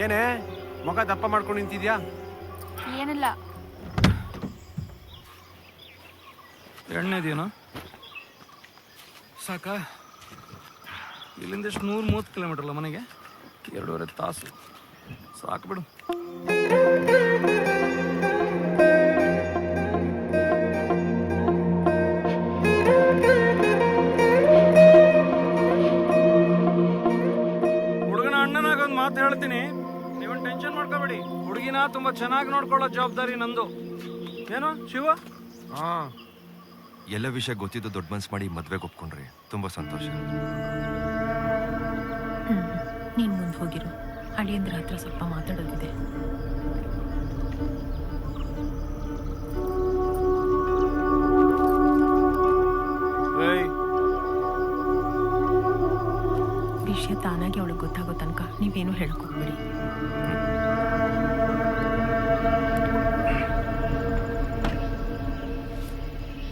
ಏನೇ ಮುಖ ದಪ್ಪ ಮಾಡ್ಕೊಂಡು ನಿಂತಿದ್ಯಾ? ಏನಿಲ್ಲ. ಎಣ್ಣೆದೇನೋ ಸಾಕ? ಇಲ್ಲಿಂದ ಎಷ್ಟು 130 ಕಿಲೋಮೀಟರ್ ಅಲ್ಲ ಮನೆಗೆ, 2.5 ತಾಸು ಸಾಕು ಬಿಡು. ಹುಡುಗನ ಅಣ್ಣನಾಗೊಂದು ಮಾತು ಹೇಳ್ತೀನಿ, ನೀವೊಂದು ಟೆನ್ಷನ್ ಮಾಡ್ಕೋಬೇಡಿ. ಹುಡುಗಿನ ತುಂಬಾ ಚೆನ್ನಾಗಿ ನೋಡ್ಕೊಳ್ಳೋ ಜವಾಬ್ದಾರಿ ನಂದು. ಏನೋ ಶಿವ? ಹಾ, ಎಲ್ಲ ವಿಷಯ ಗೊತ್ತಿದ್ದು ದೊಡ್ಡ ಮನ್ಸು ಮಾಡಿ ಮದ್ವೆಗೆ ಒಪ್ಕೊಂಡ್ರಿ, ತುಂಬಾ ಸಂತೋಷ. ನೀನು ಮುಂದೆ ಹೋಗಿರು, ಅಳಿಯಂದ್ರ ಹತ್ರ ಸ್ವಲ್ಪ ಮಾತಾಡೋದಿದೆ. ವಿಷಯ ತಾನಾಗಿ ಅವಳಿಗೆ ಗೊತ್ತಾಗೋ ತನಕ ನೀವೇನು ಹೇಳಕ್ ಹೋಗ್ಬೇಡಿ.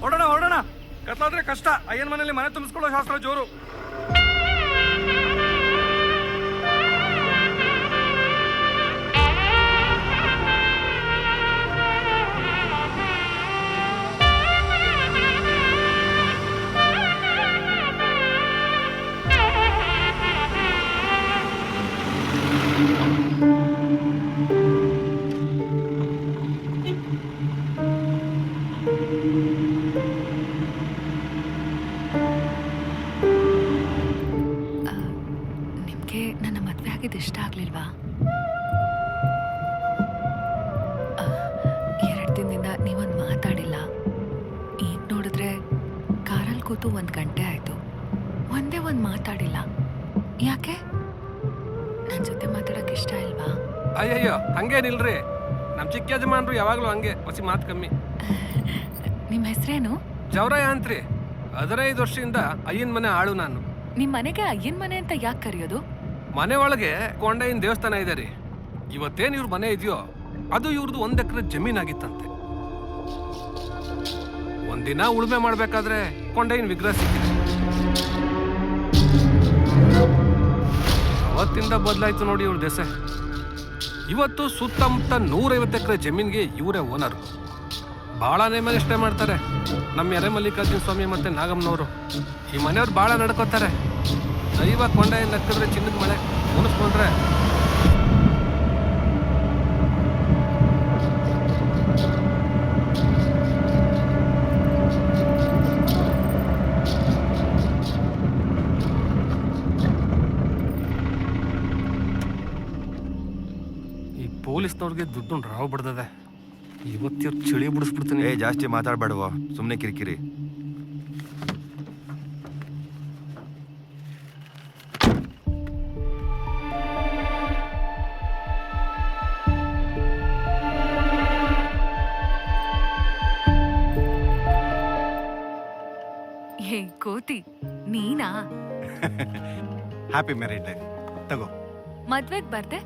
ಹೊಡೋಣ ಹೊಡೋಣ, ಕತ್ಲಾದ್ರೆ ಕಷ್ಟ. ಅಯ್ಯನ ಮನೇಲಿ ಮನೆ ತುಂಬಿಸ್ಕೊಳ್ಳೋ ಶಾಸ್ತ್ರ ಜೋರು. ನಿಮಗೆ ನನ್ನ ಮದುವೆ ಆಗಿದ್ದು ಇಷ್ಟ ಆಗ್ಲಿಲ್ವಾ? 2 ದಿನದಿಂದ ನೀವೊಂದು ಮಾತಾಡಿಲ್ಲ. ಈಗ ನೋಡಿದ್ರೆ ಕಾರಲ್ಲಿ ಕೂತು 1 ಗಂಟೆ ಆಯ್ತು, ಒಂದೇ ಒಂದು ಮಾತಾಡಿಲ್ಲ. ಯಾಕೆ? ನನ್ನ ಜೊತೆ ಮಾತಾಡೋಕೆ ಇಷ್ಟ ಇಲ್ವಾ? ಅಯ್ಯಯ್ಯೋ ಹಂಗೇನಿಲ್ರಿ, ನಮ್ಮ ಚಿಕ್ಕ ಯಜಮಾನ್ರು ಯಾವಾಗಲೂ ಹಂಗೆ, ಹೊಸಿ ಮಾತು ಕಮ್ಮಿ. ನಿಮ್ಮ ಹೆಸರೇನು? ಜವರಾಯ ಅಂತ್ರಿ. 15 ವರ್ಷದಿಂದ ಅಯ್ಯನ ಮನೆ ಆಳು ನಾನು. ನಿಮ್ಮ ಮನೆಗೆ ಅಯ್ಯನ ಮನೆ ಅಂತ ಯಾಕೆ ಕರೆಯೋದು? ಮನೆ ಒಳಗೆ ಕೊಂಡಯ್ಯನ ದೇವಸ್ಥಾನ ಇದೆ ರೀ. ಇವತ್ತೇನು ಇವ್ರ ಮನೆ ಇದೆಯೋ ಅದು ಇವ್ರದ್ದು 1 ಎಕರೆ ಜಮೀನಾಗಿತ್ತಂತೆ. ಒಂದಿನ ಉಳುಮೆ ಮಾಡ್ಬೇಕಾದ್ರೆ ಕೊಂಡಯ್ಯನ ವಿಗ್ರಹ ಸಿಕ್ಕಿದೆ. ಅವತ್ತಿಂದ ಬದಲಾಯ್ತು ನೋಡಿ ಇವ್ರ ದೆಸೆ. ಇವತ್ತು ಸುತ್ತಮುತ್ತ 150 ಎಕರೆ ಜಮೀನ್ಗೆ ಇವರೇ ಓನರ್. ಭಾಳ ನೇಮಲ್ಲಿ ಇಷ್ಟೇ ಮಾಡ್ತಾರೆ ನಮ್ಮ ಎರೆ ಮಲ್ಲಿಕಾರ್ಜುನ ಸ್ವಾಮಿ ಮತ್ತೆ ನಾಗಮ್ಮನವರು. ಈ ಮನೆಯವ್ರು ಭಾಳ ನಡ್ಕೋತಾರೆ. ದೈವ ಕೊಂಡಯ್ಯನ ನಕ್ಕಿದ್ರೆ ಚಿನ್ನದ ಮಳೆ, ಮುನಿಸ್ಕೊಂಡ್ರೆ ಈ ಪೊಲೀಸ್ನವ್ರಿಗೆ ದುಡ್ಡು ರಾವ್ ಬಿಡ್ದದೆ. ಇವತ್ತಿವ್ರು ಚಳಿ ಬಿಡಿಸ್ಬಿಡ್ತೀನಿ. ಜಾಸ್ತಿ ಮಾತಾಡ್ಬೇಡವೋ, ಸುಮ್ಮನೆ ಕಿರಿಕಿರಿ. ಹೇ ಕೋತಿ, ನೀನಾ? Happy married life. ತಗೋ. ಮದ್ವೆಗ್ ಬರ್ದೆ,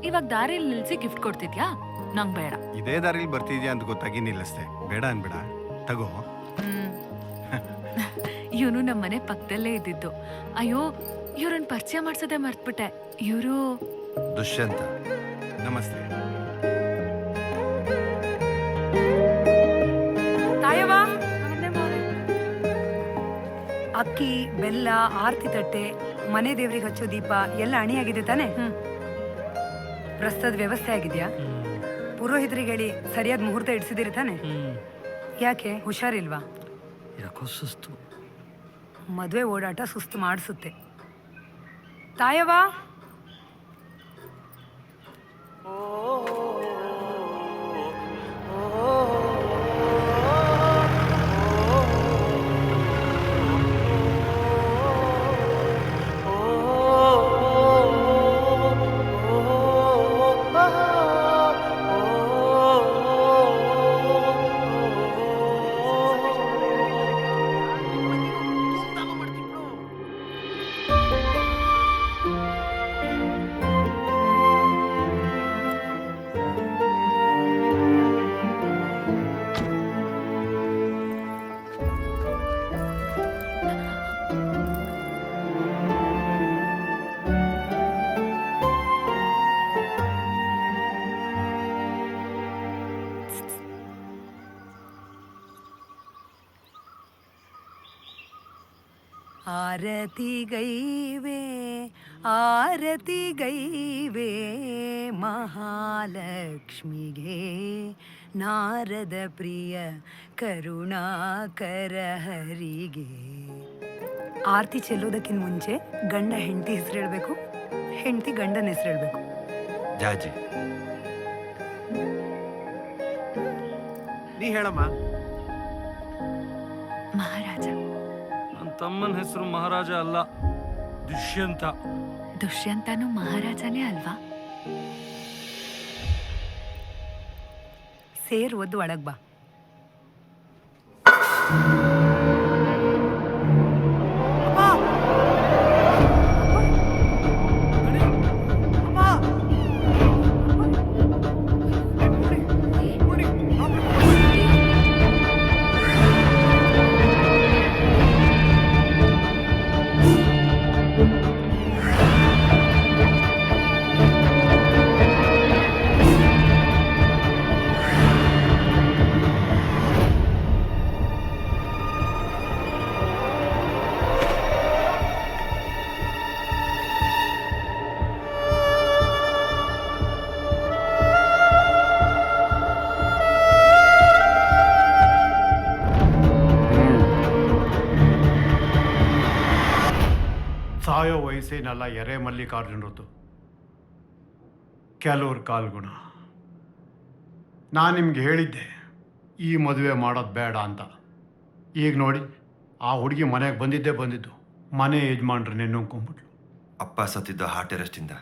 ಇವಾಗ ದಾರಿಯಲ್ಲಿ ನಿಲ್ಸಿ ಗಿಫ್ಟ್ ಕೊಡ್ತಿದ್ಯಾ? ನಂಗ್ ಬೇಡ. ಇದೇ ದಾರಿಲಿ ಬರ್ತಿದ್ಯಾ ಅಂತ ಗೊತ್ತಾಗಿ ನಿಲ್ಲಿಸ್ದೆ. ಬೇಡ ಅನ್ಬೇಡ, ತಗೋ. ಇವನು ನಮ್ಮ ಮನೆ ಪಕ್ಕದಲ್ಲೇ ಇದ್ದಿದ್ದು. ಅಯ್ಯೋ, ಇವ್ರನ್ನ ಪರಿಚಯ ಮಾಡ್ಸೋದೇ ಮರ್ತ್ಬಿಟ್ಟೆ. ಇವರು ದುಷ್ಯಂತ. ನಮಸ್ತೆ. ತಾಯವ್ವ, ಅಕ್ಕಿ, ಬೆಲ್ಲ, ಆರತಿ ತಟ್ಟೆ, ಮನೆ ದೇವ್ರಿಗೆ ಹಚ್ಚೋ ದೀಪ ಎಲ್ಲ ಅಣಿಯಾಗಿದೆ ತಾನೆ? ಪ್ರಸ್ತುತ ವ್ಯವಸ್ಥೆ ಆಗಿದ್ಯಾ? ಪುರೋಹಿತರಿಗೆ ಹೇಳಿ ಸರಿಯಾದ ಮುಹೂರ್ತ ಇಡ್ಸಿದಿರಿ ತಾನೆ? ಯಾಕೆ ಹುಷಾರಿಲ್ವಾ? ಯಾಕೋ ಸುಸ್ತು. ಮದುವೆ ಓಡಾಟ ಸುಸ್ತು ಮಾಡಿಸುತ್ತೆ. ತಾಯವ್ವ, ಆರತಿಗೈವೆ ಮಹಾಲಕ್ಷ್ಮಿಗೆ ನಾರದ ಪ್ರಿಯ ಕರುಣಾಕರ ಹರಿಗೆ. ಆರತಿ ಚೆಲ್ಲೋದಕ್ಕಿಂತ ಮುಂಚೆ ಗಂಡ ಹೆಂಡತಿ ಹೆಸರು ಹೇಳ್ಬೇಕು, ಹೆಂಡತಿ ಗಂಡನ ಹೆಸರು ಹೇಳ್ಬೇಕು. ಜಾಜಿ. ನೀ ಹೇಳಮ್ಮ. ಮಹಾರಾಜ. ನನ್ನ ತಮ್ಮನ ಹೆಸರು ಮಹಾರಾಜ ಅಲ್ಲ, ದುಷ್ಯಂತ. ದುಷ್ಯಂತನೂ ಮಹಾರಾಜನೇ ಅಲ್ವಾ? ಸೇರ್ ಒದ್ದು ಒಳಗ್ ಬಾ. ಸಾಯೋ ವಯಸ್ಸೇನಲ್ಲ ಎರೆ ಮಲ್ಲಿಕಾರ್ಜುನರದ್ದು. ಕೆಲವ್ರ ಕಾಲ್ಗುಣ. ನಾನು ನಿಮ್ಗೆ ಹೇಳಿದ್ದೆ ಈ ಮದುವೆ ಮಾಡೋದು ಬೇಡ ಅಂತ. ಈಗ ನೋಡಿ, ಆ ಹುಡುಗಿ ಮನೆಗೆ ಬಂದಿದ್ದು ಮನೆ ಯಜಮಾನ್ರು ನೆನ್ನುಕೊಂಬಿಟ್ಲು. ಅಪ್ಪ ಸತ್ತಿದ್ದ ಹಾರ್ಟ್ ಅರೆಸ್ಟಿಂದ.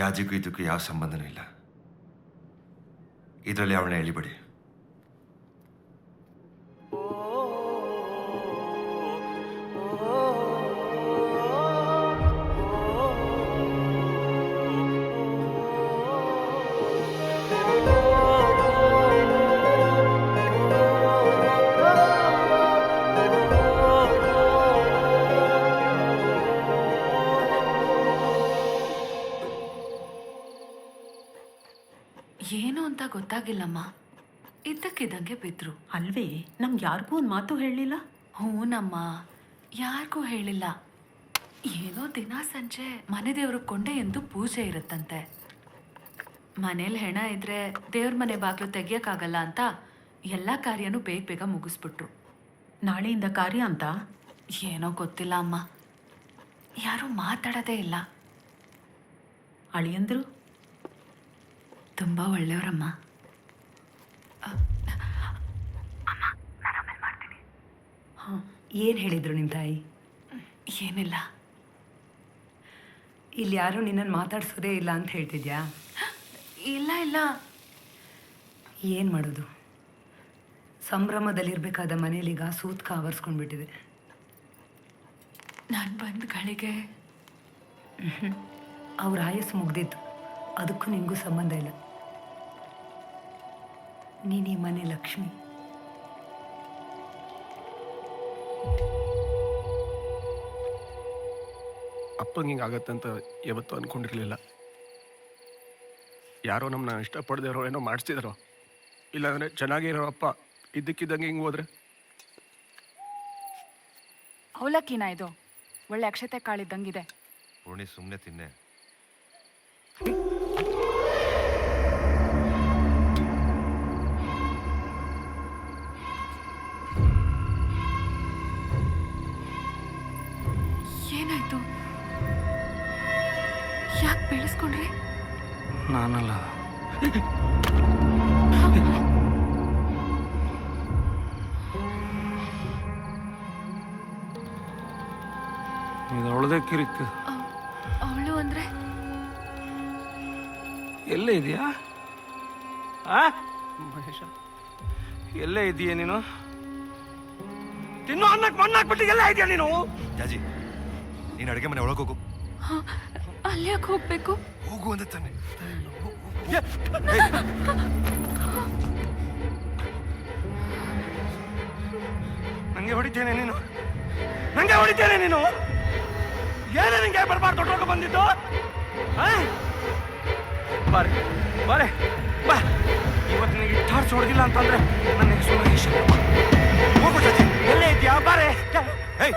ಜಾಜಿಗೂ ಇದಕ್ಕೂ ಯಾವ ಸಂಬಂಧನೂ ಇಲ್ಲ. ಇದರಲ್ಲಿ ಅವಳನ್ನ ಎಳಿಬೇಡಿ. ಏನು ಅಂತ ಗೊತ್ತಾಗಿಲ್ಲಮ್ಮ. ಇದ್ದಕ್ಕಿದ್ದಂಗೆ ಬಿದ್ರು. ಅಲ್ವೇ, ನಮ್ಗೆ ಯಾರಿಗೂ ಒಂದು ಮಾತು ಹೇಳಲಿಲ್ಲ. ಹೂನಮ್ಮ, ಯಾರಿಗೂ ಹೇಳಿಲ್ಲ. ಏನೋ ದಿನ ಸಂಜೆ ಮನೆ ದೇವ್ರಿಗೆ ಕೊಂಡೆ ಎಂದು ಪೂಜೆ ಇರುತ್ತಂತೆ. ಮನೇಲಿ ಹೆಣ ಇದ್ರೆ ದೇವ್ರ ಮನೆ ಬಾಗಿಲು ತೆಗಿಯೋಕ್ಕಾಗಲ್ಲ ಅಂತ ಎಲ್ಲ ಕಾರ್ಯನೂ ಬೇಗ ಮುಗಿಸ್ಬಿಟ್ರು. ನಾಳೆಯಿಂದ ಕಾರ್ಯ ಅಂತ ಏನೋ ಗೊತ್ತಿಲ್ಲ ಅಮ್ಮ, ಯಾರೂ ಮಾತಾಡೋದೇ ಇಲ್ಲ. ಅಳಿಯಂದ್ರು ತುಂಬ ಒಳ್ಳೆಯವರಮ್ಮ. ಏನು ಹೇಳಿದ್ರು ನಿಮ್ಮ ತಾಯಿ? ಏನಿಲ್ಲ. ಇಲ್ಲಿ ಯಾರೂ ನಿನ್ನನ್ನು ಮಾತಾಡ್ಸೋದೇ ಇಲ್ಲ ಅಂತ ಹೇಳ್ತಿದ್ಯಾ? ಇಲ್ಲ. ಏನು ಮಾಡೋದು? ಸಂಭ್ರಮದಲ್ಲಿರಬೇಕಾದ ಮನೇಲೀಗ ಸೂತ್ಕ ಆವರಿಸ್ಕೊಂಡ್ಬಿಟ್ಟಿದೆ. ನಾನು ಬಂದ ಗಳಿಗೆ ಅವ್ರ ಆಯಸ್ಸು ಮುಗ್ದಿತ್ತು. ಅದಕ್ಕೂ ನಿಮಗೂ ಸಂಬಂಧ ಇಲ್ಲ. ನೀನು ಈ ಮನೆ ಲಕ್ಷ್ಮಿ. ಅಪ್ಪಂಗೆ ಹಿಂಗಾಗತ್ತೆ ಅಂತ ಯಾವತ್ತೂ ಅಂದ್ಕೊಂಡಿರಲಿಲ್ಲ. ಯಾರೋ ನಮ್ಮನ್ನ ಇಷ್ಟಪಡ್ದಿರೋ ಏನೋ ಮಾಡಿಸ್ತಿದಾರೋ, ಇಲ್ಲಾಂದರೆ ಚೆನ್ನಾಗಿರೋ ಅಪ್ಪ ಇದ್ದಕ್ಕಿದ್ದಂಗೆ ಹಿಂಗೆ ಹೋದ್ರೆ. ಅವಲಕ್ಕಿನ ಇದು ಒಳ್ಳೆ ಅಕ್ಷತೆ ಕಾಳಿದ್ದಂಗಿದೆ. ಪೂರ್ಣಿ ಸುಮ್ಮನೆ ತಿನ್ನೆ. ಏನಾಯ್ತು? ಯಾಕೆ ಬೆಳೆಸ್ಕೊಂಡ್ರಿ? ನಾನಲ್ಲ. ಇದು ಅವಳದೇ ಕಿರಿಕ್. ಅವಳು ಅಂದ್ರೆ ಎಲ್ಲೇ ಇದೆಯಾ? ಮಹೇಶ, ಎಲ್ಲೇ ಇದೆಯಾ ನೀನು? ತಿನ್ನು ಅನ್ನಕ್ಕೆ ಮಣ್ಣಾಕ್ಬಿಟ್ಟು ಎಲ್ಲ ಇದೆಯಾ ನೀನು? ಜಾಜಿ, ನೀನು ಅಡುಗೆ ಮನೆ ಒಳಗೆ ಹೋಗು. ಅಲ್ಲಿ ಯಾಕೆ ಹೋಗ್ಬೇಕು? ಹೋಗು ಅಂದ ತಾನೆ. ನಂಗೆ ಹೊಡಿತೇನೆ ನೀನು? ಏನೇ ನಿಂಗೆ ಬರ್ಬಾರ್ದು ದೊಡ್ಡ ಬಂದಿದ್ದು? ಬಾರೆ ಬಾ. ಇವತ್ತು ನಿನಗೆ ಟಾರ್ಚ್ ಹೊಡೆದಿಲ್ಲ ಅಂತಂದ್ರೆ ನನ್ನ ಹೆಸರು ಮಹೇಶ. ಹೋಗು ಜಾಜಿ. ಎಲ್ಲೇ ಇದೆಯಾ? ಬಾರೆ. ಏಯ್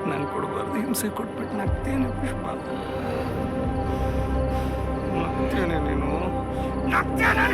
ನಾನು ಕೊಡಬಾರ್ದು ಹಿಂಸೆ ಕೊಟ್ಬಿಟ್ಟು ನಗ್ತೇನೆ ಪುಷ್ಪ, ನಗ್ತೇನೆ ನೀನು, ನಗ್ತೇನೆ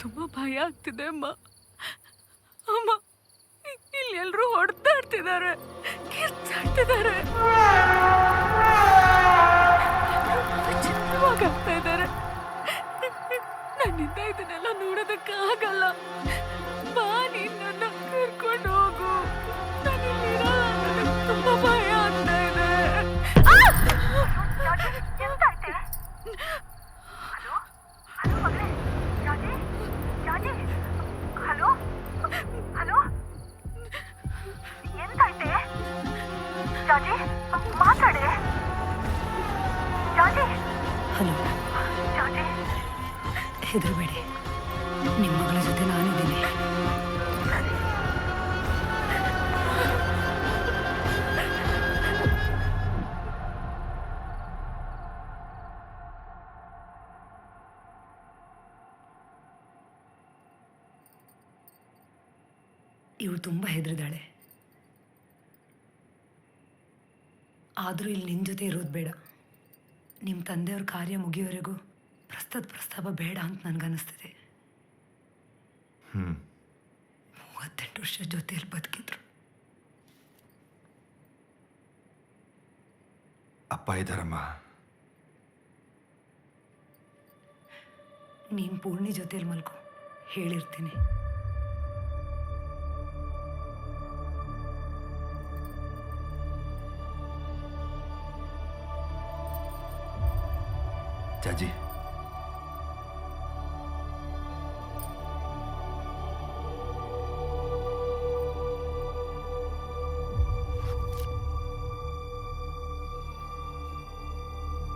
ತುಂಬಾ ಭಯ ಆಗ್ತಿದೆ ಅಮ್ಮ. ಅಮ್ಮ, ಇಲ್ಲಿ ಎಲ್ರು ಹೊಡೆದಾಡ್ತಿದ್ದಾರೆ, ಕಿರ್ಚಾಡ್ತಿದ್ದಾರೆ, ಚಿತ್ರವಾಗ್ತಾ ಇದ್ದಾರೆ. ನನ್ನಿಂದ ಇದನ್ನೆಲ್ಲ ನೋಡೋದಕ್ಕಾಗಲ್ಲ. ಬಾ, ನೀನ್ ನನ್ನ ಕರ್ಕೊಂಡು ಹೋಗು. ನನಗೆ ತುಂಬಾ ಭಯ ಆಗ್ತಾ ಇದೆ. ಹಲೋ, ಹೆದರಬೇಡಿ, ನಿಮ್ಮ ಮಗಳ ಜೊತೆ ನಾನಿದ್ದೀನಿ. ಇವಳು ತುಂಬ ಹೆದರಿದಾಳೆ. ಆದರೂ ಇಲ್ಲಿ ನಿನ್ನ ಜೊತೆ ಇರೋದು ಬೇಡ. ನಿಮ್ಮ ತಂದೆಯವ್ರ ಕಾರ್ಯ ಮುಗಿಯೋವರೆಗೂ ಪ್ರಸ್ತಾಪ ಬೇಡ ಅಂತ ನನಗನ್ನಿಸ್ತಿದೆ. 38 ವರ್ಷ ಜೊತೆಯಲ್ಲಿ ಬದುಕಿದ್ರು. ಅಪ್ಪ ಇದ್ದಾರಮ್ಮ. ನೀನು ಪೂರ್ಣಿ ಜೊತೆಯಲ್ಲಿ ಮಲ್ಕೊ, ಹೇಳಿರ್ತೀನಿ. ಜಾಜಿ,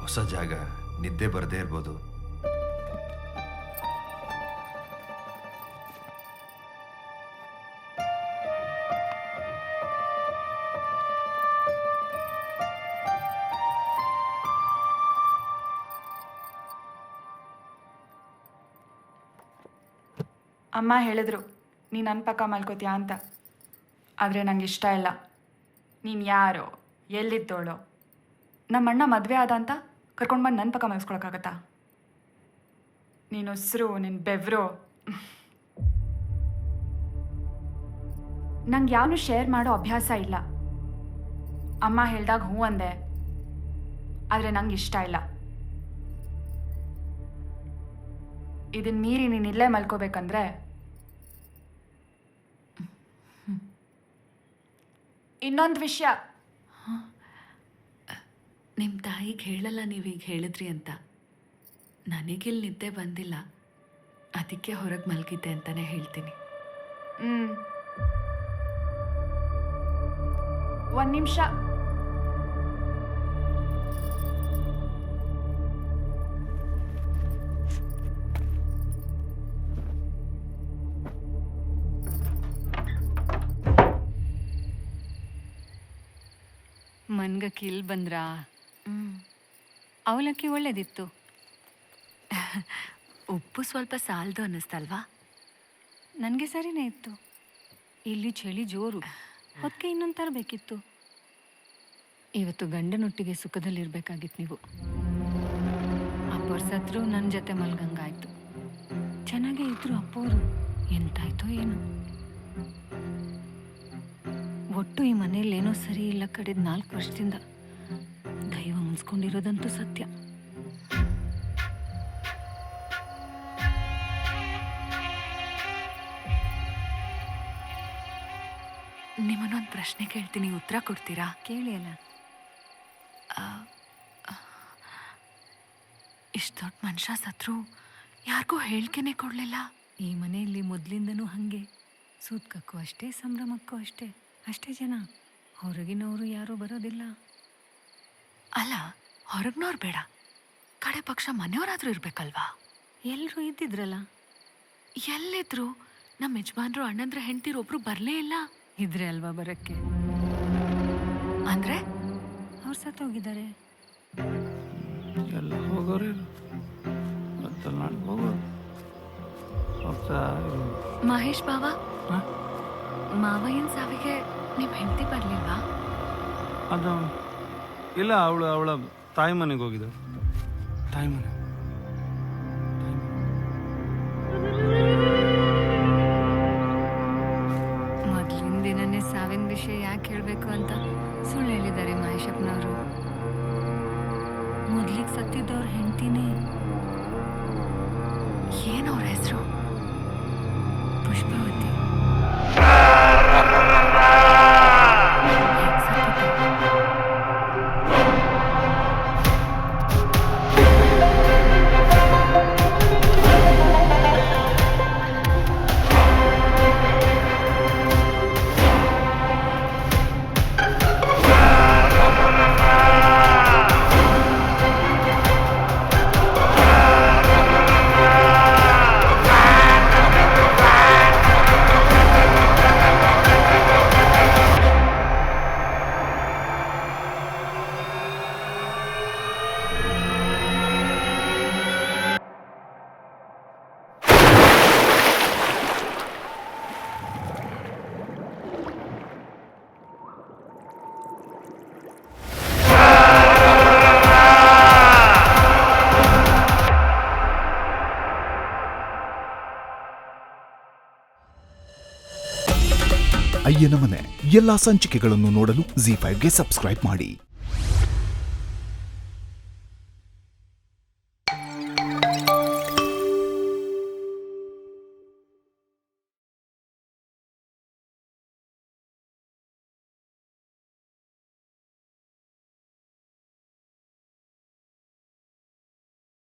ಹೊಸ ಜಾಗ, ನಿದ್ದೆ ಬರದೇ ಇರ್ಬೋದು. ಅಮ್ಮ ಹೇಳಿದ್ರು ನೀನು ನನ್ನ ಪಕ್ಕ ಮಲ್ಕೋತೀಯಾ ಅಂತ. ಆದರೆ ನಂಗೆ ಇಷ್ಟ ಇಲ್ಲ. ನೀನು ಯಾರೋ, ಎಲ್ಲಿದ್ದೋಳೋ, ನಮ್ಮ ಅಣ್ಣ ಮದುವೆ ಆದ ಅಂತ ಕರ್ಕೊಂಡು ಬಂದು ನನ್ನ ಪಕ್ಕ ಮಲ್ಸ್ಕೊಳಕ್ಕಾಗತ್ತಾ? ನೀನು ಉಸಿರು, ನಿನ್ನ ಬೆವರು, ನಂಗೆ ಯಾವನು ಶೇರ್ ಮಾಡೋ ಅಭ್ಯಾಸ ಇಲ್ಲ. ಅಮ್ಮ ಹೇಳ್ದಾಗ ಹ್ಞೂ ಅಂದೆ, ಆದರೆ ನಂಗೆ ಇಷ್ಟ ಇಲ್ಲ. ಇದನ್ನ ಮೀರಿ ನೀನು ಇಲ್ಲೇ ಮಲ್ಕೋಬೇಕಂದ್ರೆ ಇನ್ನೊಂದು ವಿಷಯ. ನಿಮ್ಮ ತಾಯಿಗೆ ಹೇಳಲ್ಲ ನೀವೀಗ ಹೇಳಿದ್ರಿ ಅಂತ. ನನಗಿಲ್ಲಿ ನಿದ್ದೆ ಬಂದಿಲ್ಲ, ಅದಕ್ಕೆ ಹೊರಗೆ ಮಲಗಿದ್ದೆ ಅಂತಲೇ ಹೇಳ್ತೀನಿ. ಒಂದು ನಿಮಿಷ. ಮನ್ಗಕ್ಕೆ ಇಲ್ಲಿ ಬಂದ್ರಾ? ಅವಲಕ್ಕಿ ಒಳ್ಳೇದಿತ್ತು. ಉಪ್ಪು ಸ್ವಲ್ಪ ಸಾಲದು ಅನ್ನಿಸ್ತಲ್ವಾ? ನನಗೆ ಸರಿನೇ ಇತ್ತು. ಇಲ್ಲಿ ಚಳಿ ಜೋರು, ಹೊತ್ತಿಗೆ ಇನ್ನೊಂದು ತರಬೇಕಿತ್ತು. ಇವತ್ತು ಗಂಡನೊಟ್ಟಿಗೆ ಸುಖದಲ್ಲಿರ್ಬೇಕಾಗಿತ್ತು ನೀವು. ಅಪ್ಪವ್ರು ಸತ್ರು ನನ್ನ ಜೊತೆ ಮಲ್ಗಂಗಾಯ್ತು. ಚೆನ್ನಾಗೇ ಇದ್ರು ಅಪ್ಪವರು. ಎಂತಾಯ್ತೋ ಏನು. ಒಟ್ಟು ಈ ಮನೇಲಿ ಏನೋ ಸರಿ ಇಲ್ಲ ಕಡೆದ 4 ವರ್ಷದಿಂದ. ದೈವ ಮುನ್ಸ್ಕೊಂಡಿರೋದಂತೂ ಸತ್ಯ. ನಿಮ್ಮನ್ನೊಂದು ಪ್ರಶ್ನೆ ಕೇಳ್ತೀನಿ, ಉತ್ತರ ಕೊಡ್ತೀರಾ? ಕೇಳಿ ಅಲ್ಲ. ಇಷ್ಟು ದೊಡ್ಡ ಮನುಷ್ಯ ಸತ್ರು ಯಾರಿಗೂ ಹೇಳಿಕೆನೆ ಕೊಡಲಿಲ್ಲ. ಈ ಮನೆಯಲ್ಲಿ ಮೊದಲಿಂದನೂ ಹಾಗೆ. ಸೂತ್ಕಕ್ಕೂ ಅಷ್ಟೇ, ಸಂಭ್ರಮಕ್ಕೂ ಅಷ್ಟೇ. ಅಷ್ಟೇ ಜನ. ಹೊರಗಿನವರು ಯಾರೂ ಬರೋದಿಲ್ಲ. ಅಲ್ಲ, ಹೊರಗಿನವ್ರು ಬೇಡ, ಕಡೆ ಪಕ್ಷ ಮನೆಯವರಾದರೂ ಇರಬೇಕಲ್ವಾ? ಎಲ್ಲರೂ ಇದ್ದಿದ್ರಲ್ಲ. ಎಲ್ಲಿದ್ರು? ನಮ್ಮ ಯಜಮಾನ್ರು ಅಣ್ಣಂದ್ರ ಹೆಂಡ್ತಿರು ಒಬ್ರು ಬರಲೇ ಇಲ್ಲ. ಇದ್ರೆ ಅಲ್ವಾ ಬರಕ್ಕೆ? ಅಂದ್ರೆ ಅವ್ರು ಸತ್ತೋಗಿದ್ದಾರೆ. ಎಲ್ಲ ಹೋಗೋರು ಮಹೇಶ್ ಬಾವ, ಮಾವಯ್ಯನ ಸಾವಿಗೆ ನಿಮ್ಮ ಹೆಂಡತಿ ಬರ್ಲಿಲ್ವಾ? ಅದು ಇಲ್ಲ, ಅವಳ ತಾಯಿ ಮನೆಗೆ ಹೋಗಿದ್ದು. ತಾಯಿ ಮನೆ. ಮೊದಲಿನ ದಿನನೇ ಸಾವಿನ ವಿಷಯ ಯಾಕೆ ಹೇಳಬೇಕು ಅಂತ ಸುಳ್ಳು ಹೇಳಿದ್ದಾರೆ ಮಹೇಶಪ್ಪನವರು. ಮೊದ್ಲಿಗೆ ಸತ್ತಿದ್ದವ್ರ ಹೆಂಡ್ತಿನೇ. ಏನವ್ರ ಹೆಸರು? ಪುಷ್ಪವತಿ. ಅಯ್ಯನ ಮನೆ ಎಲ್ಲಾ ಸಂಚಿಕೆಗಳನ್ನು ನೋಡಲು ZEE5ಗೆ ಸಬ್ಸ್ಕ್ರೈಬ್ ಮಾಡಿ.